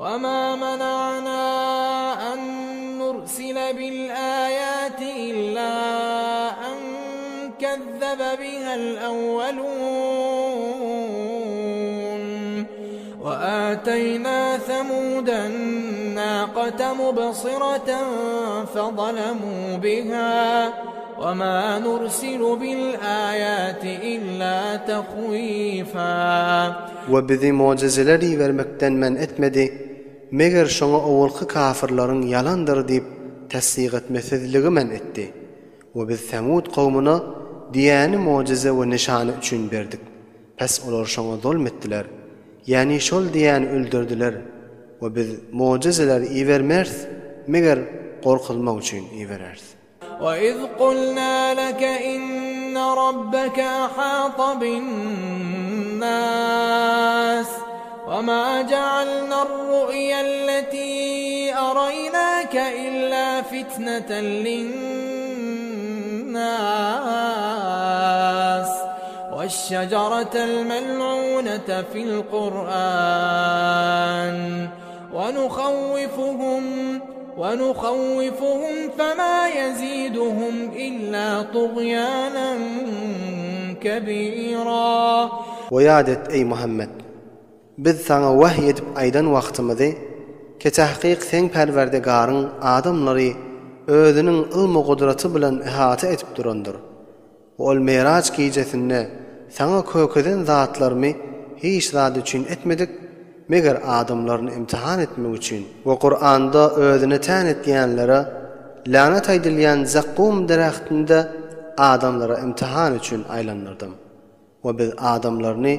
وما منعنا أن نرسل بالآيات إلا أن كذب بها الأولون وآتينا ثمود الناقة مبصرة فظلموا بها وما نرسل بالآيات إلا تخويفا. وبذي معجزeleri vermekten men etmedi. Meger şoňa owulky kafirlaryň yalandyr diýip tasdiq etmesizligi men etdi. We biz Semud kowmuna diýäni mucize we nişany üçin berdik. Pes olar şoňa zulm etdiler. Yani şol diýäni öldürdüler. We biz mucizeler iýermez, meger gorkulmak üçin iýereriz. وَإِذْ قُلْنَا لَكَ إِنَّ رَبَّكَ أَحَاطَ بِالنَّاسِ وَمَا جَعَلْنَا الرُّؤْيَا الَّتِي أَرَيْنَاكَ إِلَّا فِتْنَةً لِلنَّاسِ وَالشَّجَرَةَ الْمَلْعُونَةَ فِي الْقُرْآنِ ونخوفهم فما يزيدهم إلا طغيانا كبيرا. وياد et ey Muhammed, biz sana vahy edip aydan wagtymyzy ke tahqiq sen Perwerdigaryň adamlary özüniň ilmi gudraty bilen ihata etip durandyr. Ol Meraç gijesinde sana kökeden zatlarymy hiç zat üçin etmedik, meger adamlaryny imtihan etmek üçin. We Qur'anda özüne tän etýänlere lanet aýdylýan zakkum derahtinde adamlara imtihan üçin aýlandyrdım. We biz adamlaryny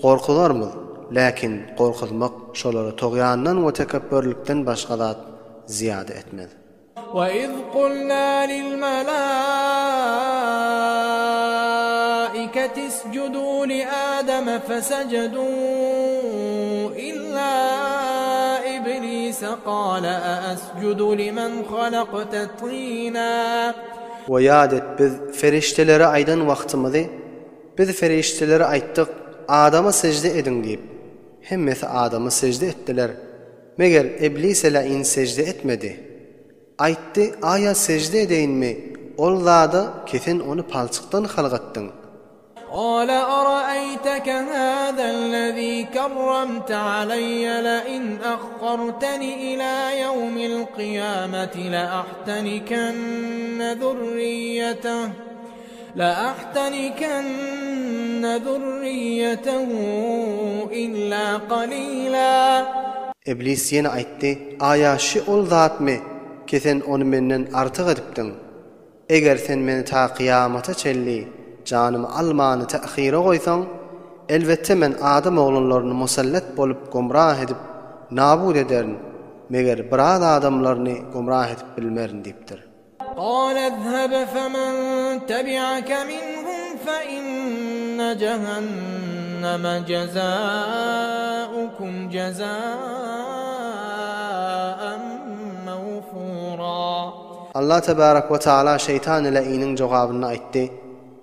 gorkularmyz, lakin gorkulmak şolary togyandan we tekebbürlikden başga zat ziyade etmez. وَإِذْ قُلْنَا لِلْمَلَائِكَةِ اسْجُدُوا لِآدَمَ فَسَجَدُوا إِلَّا إِبْلِيسَ قَالَ أَأَسْجُدُ لِمَنْ خَلَقْتَ طِينًا. وَيَادَ et biz feriştelere aydan wagtymyzy biz feriştelere aýtdyk Adama secde edin diýip. Hemmesi Adama secde etdiler. Meger iblis ele in secde etmedi. Aýtdy, aya secde edeyinmi? Ol zada kesin onu palçykdan halgatdyň. قال أرأيتك هذا الذي كرمت علي لئن أخرتني إلى يوم القيامة لأحتنكن ذريته إلا قليلا. İblis ýene aýtdy, aya şu ol zatmy? Kesin onu menden artyk edipdiň. Eger sen meni ta kıyamata çelli canımı almany ta'khira goýsaň, elbette men adam oğlanlaryny musallat bolup gomrah edip nabud ederim. Meger biraz adamlaryny gomrah edip bilmerin diýipdir. قال اذهب فمن تبعك منهم فإن جهنم جزاؤكم جزاء موفورا. Allah tebarak ve taala şeytan ile inin jogabyny aýtdy.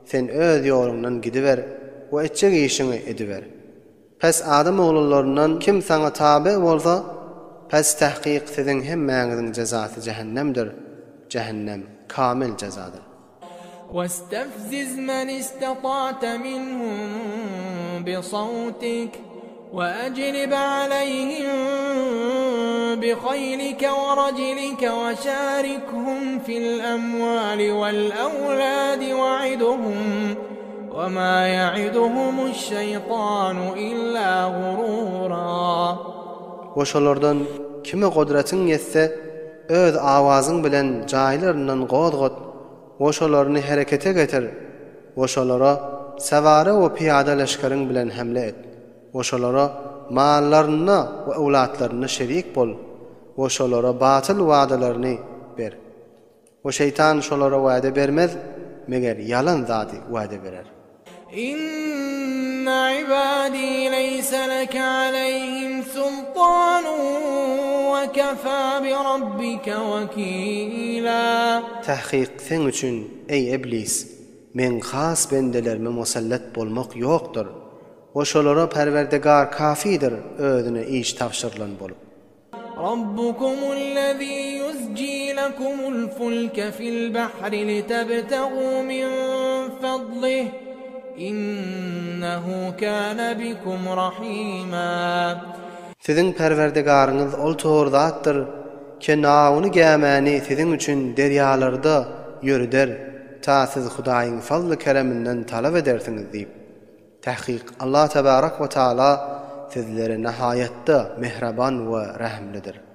Sen öz ýolundan gidiver we etjek işini ediver. Pes adam oğullarından kim sana tabe bolsa, pes tahqiq sizin hemmäňiziň jazasy cehennemdir. Cehennem kamil cezadır. واستفزز من استطعت منهم بصوتك وأجلب عليهم بخيلك ورجلك وشاركهم في الأموال والأولاد وعدهم وما يعدهم الشيطان إلا غرورا. Oşolardan kime kudretin yetse öz awazın bilen jaýlaryndan gowgat, oşolaryny herekete getir. Oşolara savara we piyada leşkeriň bilen hemle et. Oşolara mallaryna we awlatlaryna şerik bol. Oşolara batyl wa'dalaryny ber. O şeytan şolara wa'da bermez, meger yalan zady wa'da berer. İnne ibadî leyse leke aleyhim sultanun ve kefâ bi rabbike vekîlâ. Tahqiq sen üçün ey iblis, men has bendelerime musallat bolmak ýokdur. Oşolara Perwerdigar kafidir özüne iş tavşyrlan bolup. ربكم الذي يزجي لكم الفلك في البحر لتبتغوا من فضله إنه كان بكم رحيما. Sizin perverdigarınız ol toğurdattır. Kenawını gämäni sizin üçün deryalarda yürüder. Ta siz Hudaýyň fazly kereminden talap edersiniz diýip. Tahqiq Allah tebarak we taala sizlere nihayetde mehreban we rahimlidir.